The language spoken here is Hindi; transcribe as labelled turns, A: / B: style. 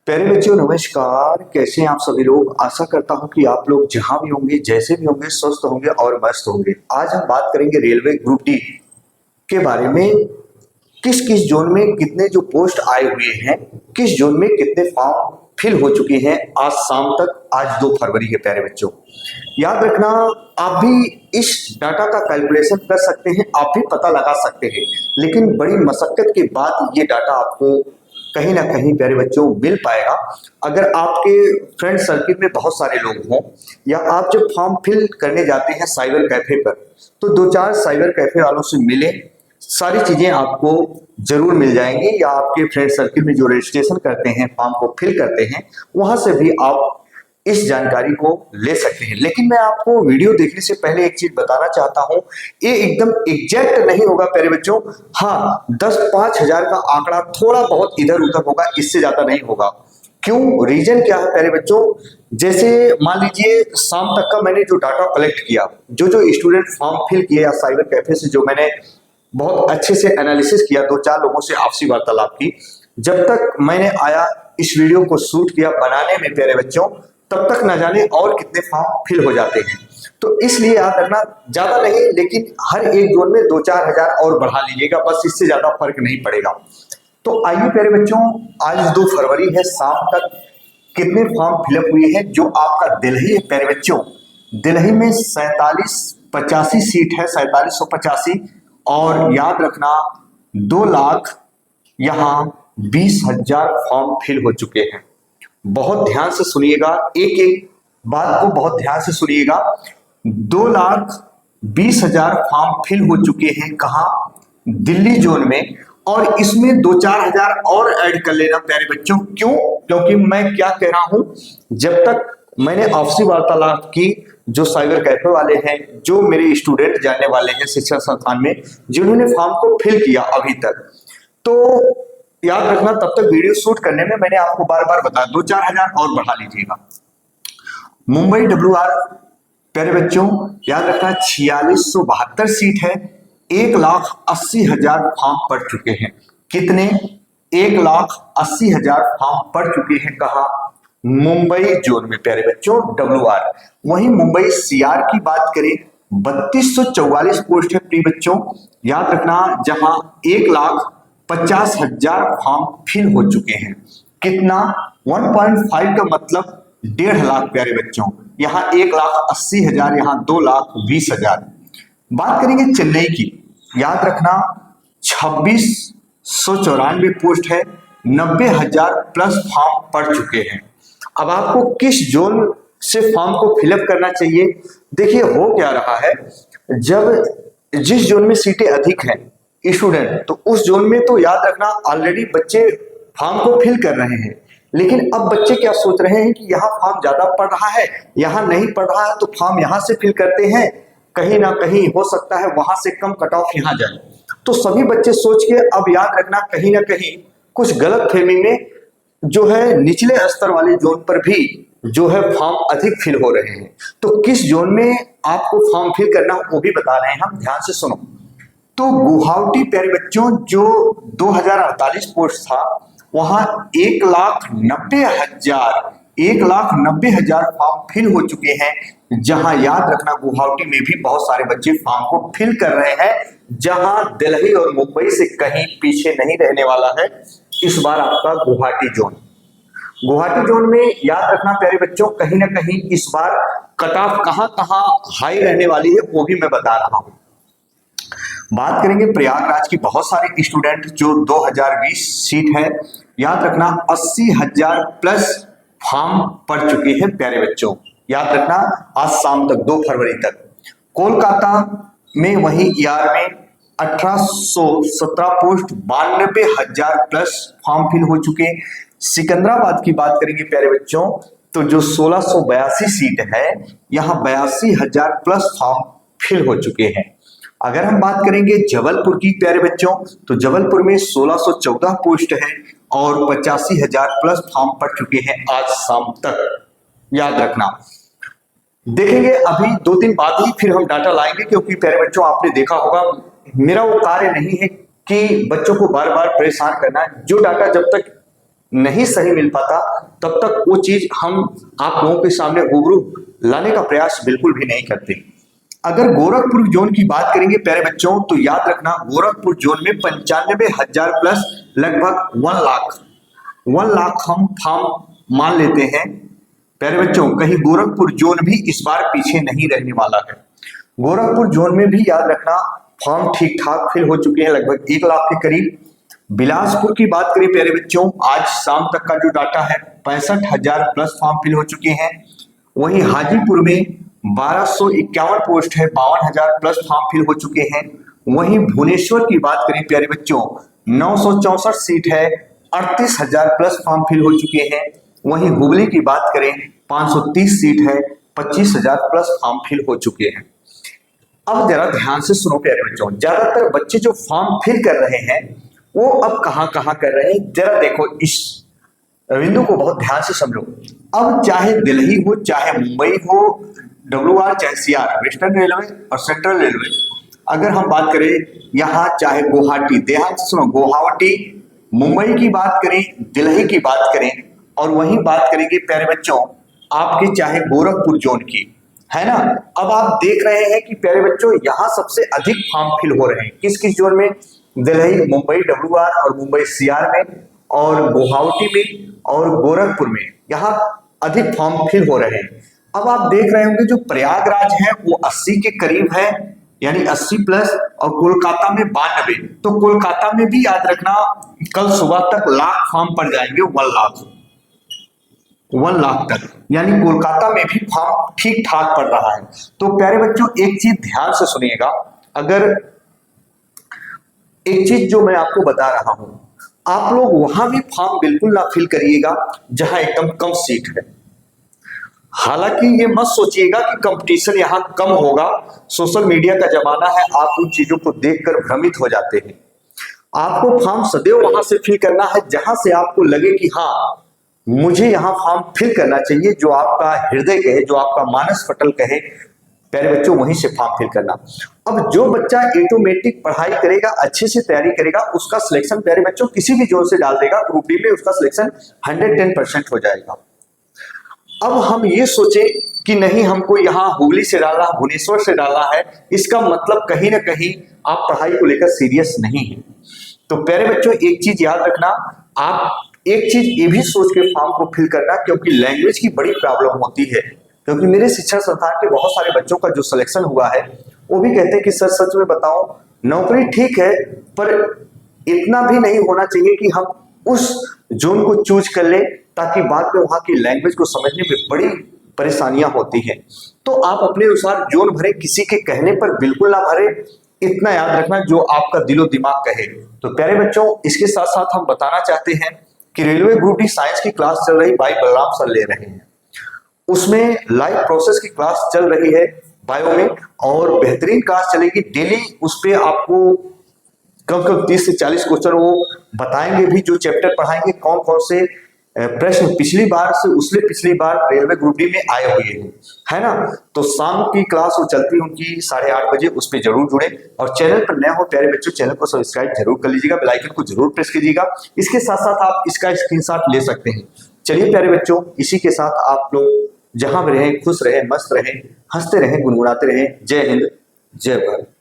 A: प्यारे बच्चों नमस्कार। कैसे हैं आप सभी लोग। आशा करता हूं कि आप लोग जहां भी होंगे जैसे भी होंगे स्वस्थ होंगे और मस्त होंगे। आज हम बात करेंगे रेलवे ग्रुप डी के बारे में। किस किस जोन में कितने जो पोस्ट आए हुए हैं, किस जोन में कितने फॉर्म फिल हो चुके हैं आज शाम तक। आज 2 फरवरी है प्यारे बच्चों। याद रखना, आप भी इस डाटा का कैलकुलेशन कर सकते हैं, आप भी पता लगा सकते हैं, लेकिन बड़ी मशक्कत के बाद ये डाटा आपको कहीं ना कहीं प्यारे बच्चों मिल पाएगा। अगर आपके फ्रेंड सर्किल में बहुत सारे लोग हों, या आप जब फॉर्म फिल करने जाते हैं साइबर कैफे पर, तो 2-4 साइबर कैफे वालों से मिले, सारी चीजें आपको जरूर मिल जाएंगी। या आपके फ्रेंड सर्किल में जो रजिस्ट्रेशन करते हैं, फॉर्म को फिल करते हैं, वहां से भी आप इस जानकारी को ले सकते हैं। लेकिन मैं आपको वीडियो देखने से पहले एक चीज बताना चाहता हूं, ये एकदम एग्जैक्ट नहीं होगा प्यारे बच्चों। हाँ, 10-5 हजार का आंकड़ा थोड़ा बहुत इधर उधर होगा, इससे ज्यादा नहीं होगा। क्यों, रीजन क्या है प्यारे बच्चों। जैसे मान लीजिए शाम तक का मैंने जो डाटा कलेक्ट किया, जो स्टूडेंट फॉर्म फिल किए या साइबर कैफे से जो मैंने बहुत अच्छे से एनालिसिस किया, 2-4 लोगों से आपसी वार्तालाप की, जब तक मैंने आया इस वीडियो को शूट किया बनाने में प्यारे बच्चों, तब तक न जाने और कितने फॉर्म फिल हो जाते हैं। तो इसलिए याद रखना, ज्यादा नहीं लेकिन हर एक जोन में 2-4 हजार और बढ़ा लीजिएगा, बस इससे ज्यादा फर्क नहीं पड़ेगा। तो आइए प्यारे बच्चों, आज 2 फरवरी है, शाम तक कितने फॉर्म फिलअप हुए हैं। जो आपका दिल्ली है प्यारे बच्चों, दिल्ली में 4785 सीट है, 4785। और याद रखना 2 लाख यहाँ 20,000 फॉर्म फिल हो चुके हैं। बहुत ध्यान से सुनिएगा, एक एक बात को बहुत ध्यान से सुनिएगा। 2,20,000 फॉर्म फिल हो चुके हैं कहाँ, दिल्ली जोन में। और इसमें 2-4 हजार और ऐड कर लेना प्यारे बच्चों। क्यों, क्योंकि मैं क्या कह रहा हूं, जब तक मैंने आपसी वार्तालाप की, जो साइबर कैफे वाले हैं, जो मेरे स्टूडेंट जानने वाले हैं शिक्षा संस्थान में, जिन्होंने फॉर्म को फिल किया अभी तक, तो याद रखना तब तक वीडियो शूट करने में मैंने आपको बार बार बताया 2-4 हजार और बढ़ा लीजिएगा। मुंबई WR प्यारे बच्चों याद रखना 4672 सीट है, 1,80,000 फॉर्म पड़ चुके हैं। कितने, 1,80,000 फॉर्म पड़ चुके हैं कहा, मुंबई जोन में प्यारे बच्चों WR। वहीं मुंबई CR की बात करें, 3244 पोस्ट है प्रिय बच्चों, याद रखना, जहां 1,50,000 फॉर्म फिल हो चुके हैं। कितना, 1.5 का मतलब 1.5 लाख प्यारे बच्चों। यहाँ 1,80,000, यहाँ 2,20,000। बात करेंगे चेन्नई की, याद रखना 2694 पोस्ट है, 90,000 प्लस फॉर्म पड़ चुके हैं। अब आपको किस जोन से फॉर्म को फिलअप करना चाहिए। देखिए हो क्या रहा है, जब जिस जोन में सीटें अधिक हैं स्टूडेंट, तो उस जोन में तो याद रखना ऑलरेडी बच्चे फॉर्म को फिल कर रहे हैं। लेकिन अब बच्चे क्या सोच रहे हैं कि यहाँ फॉर्म ज्यादा पड़ रहा है, यहाँ नहीं पड़ रहा है, तो फॉर्म यहाँ से फिल करते हैं, कहीं ना कहीं हो सकता है वहां से कम कट ऑफ यहाँ जाए। तो सभी बच्चे सोच के अब याद रखना कहीं ना कहीं कुछ गलत फहमी में जो है निचले स्तर वाले जोन पर भी जो है फॉर्म अधिक फिल हो रहे हैं। तो किस जोन में आपको फॉर्म फिल करना वो भी बता रहे हैं हम, ध्यान से सुनो। तो गुवाहाटी प्यारे बच्चों जो 2048 पोस्ट था, वहां 1,90,000 फॉर्म फिल हो चुके हैं। जहां याद रखना गुवाहाटी में भी बहुत सारे बच्चे फॉर्म को फिल कर रहे हैं, जहां दिल्ली और मुंबई से कहीं पीछे नहीं रहने वाला है इस बार आपका गुवाहाटी जोन। गुवाहाटी जोन में याद रखना प्यारे बच्चों, कहीं ना कहीं इस बार कट ऑफ कहां कहां हाई रहने वाली है वो भी मैं बता रहा हूं। बात करेंगे प्रयागराज की, बहुत सारे स्टूडेंट जो 2020 सीट है, याद रखना 80,000 प्लस फॉर्म पड़ चुके हैं प्यारे बच्चों। याद रखना आज शाम तक 2 फरवरी तक। कोलकाता में वही ER में 1817 पोस्ट, 92,000 प्लस फॉर्म फिल हो चुके। सिकंदराबाद की बात करेंगे प्यारे बच्चों, तो जो 1682 सीट है, यहाँ 82,000 प्लस फॉर्म फिल हो चुके हैं। अगर हम बात करेंगे जबलपुर की प्यारे बच्चों, तो जबलपुर में 1614 पोस्ट है और 85,000 प्लस फॉर्म पड़ चुके हैं आज शाम तक। याद रखना, देखेंगे अभी 2 दिन बाद ही फिर हम डाटा लाएंगे, क्योंकि प्यारे बच्चों आपने देखा होगा मेरा वो कार्य नहीं है कि बच्चों को बार बार परेशान करना है। जो डाटा जब तक नहीं सही मिल पाता तब तक वो चीज हम आप लोगों के सामने रूबरू लाने का प्रयास बिल्कुल भी नहीं करते। अगर गोरखपुर जोन की बात करेंगे प्यारे बच्चों, तो याद रखना गोरखपुर जोन में 95,000 प्लस लगभग 1 लाख हम फॉर्म मान लेते हैं प्यारे बच्चों। कहीं गोरखपुर जोन भी इस बार पीछे नहीं रहने वाला है। गोरखपुर जोन में भी याद रखना फॉर्म ठीक ठाक फिल हो चुके हैं, लगभग 1 लाख के करीब। बिलासपुर की बात करें प्यारे बच्चों, आज शाम तक का जो डाटा है 65,000 प्लस फॉर्म फिल हो चुके हैं। वहीं हाजीपुर में 1251 पोस्ट है, 52,000 प्लस फॉर्म फिल हो चुके हैं। वहीं भुवनेश्वर की बात करें प्यारे बच्चों, 964 सीट है, 38,000 प्लस फॉर्म फिल हो चुके हैं। वहीं हुबली की बात करें 530 सीट है, 25,000 प्लस फॉर्म फिल हो चुके हैं। अब जरा ध्यान से सुनो प्यारे बच्चों, ज्यादातर बच्चे जो फॉर्म फिल कर रहे हैं वो अब कहां कर रहे हैं, जरा देखो इस बिंदु को बहुत ध्यान से समझो। अब चाहे दिल्ली हो, चाहे मुंबई हो, WR चाहे CR, वेस्टर्न रेलवे और सेंट्रल रेलवे, अगर हम बात करें यहाँ चाहे गुवाहाटी, ध्यान से सुनो, गुवाहाटी, मुंबई की बात करें, दिल्ली की बात करें, और वहीं बात करेंगे प्यारे बच्चों आपके चाहे गोरखपुर जोन की, है ना। अब आप देख रहे हैं कि प्यारे बच्चों यहाँ सबसे अधिक फॉर्म फिल हो रहे हैं किस किस जोन में, दिल्ली, मुंबई WR और मुंबई CR में, और गुवाहाटी में और गोरखपुर में यहाँ अधिक फॉर्म फिल हो रहे हैं। अब आप देख रहे होंगे जो प्रयागराज है वो 80 के करीब है, यानी 80 प्लस, और कोलकाता में 92। तो कोलकाता में भी याद रखना कल सुबह तक लाख फॉर्म पड़ जाएंगे, 1 लाख तक, यानी कोलकाता में भी फॉर्म ठीक ठाक पड़ रहा है। तो प्यारे बच्चों एक चीज ध्यान से सुनिएगा, अगर एक चीज जो मैं आपको बता रहा हूं, आप लोग वहां भी फॉर्म बिल्कुल ना फिल करिएगा जहां एकदम कम सीट है। हालांकि ये मत सोचिएगा कि कंपटीशन यहां कम होगा, सोशल मीडिया का जमाना है, आप उन चीजों को देखकर भ्रमित हो जाते हैं। आपको फॉर्म सदैव वहां से फिल करना है जहां से आपको लगे कि हाँ मुझे यहाँ फॉर्म फिल करना चाहिए, जो आपका हृदय कहे, जो आपका मानस पटल कहे, प्यारे बच्चों वहीं से फॉर्म फिल करना। अब जो बच्चा ऑटोमेटिक पढ़ाई करेगा, अच्छे से तैयारी करेगा, उसका सिलेक्शन प्यारे बच्चों किसी भी जोन से डाल देगा, ग्रुप डी में उसका सिलेक्शन 110% हो जाएगा। अब हम ये सोचे कि नहीं हमको यहाँ हुबली से डाला, भुवनेश्वर से डाला है, इसका मतलब कहीं ना कहीं आप पढ़ाई को लेकर सीरियस नहीं है। तो प्यारे बच्चों एक चीज याद रखना, आप एक चीज ये भी सोच के फॉर्म को फिल करना, क्योंकि लैंग्वेज की बड़ी प्रॉब्लम होती है। क्योंकि मेरे शिक्षा संस्थान के बहुत सारे बच्चों का जो सिलेक्शन हुआ है वो भी कहते हैं कि सर सच में बताओ, नौकरी ठीक है पर इतना भी नहीं होना चाहिए कि हम उस जोन को चूज कर ले, ताकि बाद में वहां की लैंग्वेज को समझने में बड़ी परेशानियां होती हैं। तो आप अपने अनुसार जोन भरे, किसी के कहने पर बिल्कुल ना भरे, इतना याद रखना जो आपका दिलो दिमाग कहे। तो प्यारे बच्चों इसके साथ साथ हम बताना चाहते हैं कि रेलवे ग्रुप डी साइंस की क्लास चल रही, भाई बलराम सर ले रहे हैं, उसमें लाइव प्रोसेस की क्लास चल रही है बायो में, और बेहतरीन क्लास चलेगी डेली। उस पर आपको कम 30 से 40 क्वेश्चन वो बताएंगे भी, जो चैप्टर पढ़ाएंगे कौन कौन से प्रश्न पिछली बार से उससे पिछली बार रेलवे ग्रुप डी में आए हुए हैं, है ना। तो शाम की क्लास वो चलती है उनकी 8:30 बजे, उस पर जरूर जुड़े। और चैनल पर नए हो प्यारे बच्चों, चैनल को सब्सक्राइब जरूर कर लीजिएगा, बेल आइकन को जरूर प्रेस कीजिएगा। इसके साथ साथ आप इसका स्क्रीनशॉट ले सकते हैं। चलिए प्यारे बच्चों, इसी के साथ आप लोग जहां भी रहें खुश रहें, मस्त रहें, हंसते रहें, गुनगुनाते रहें। जय हिंद, जय भारत।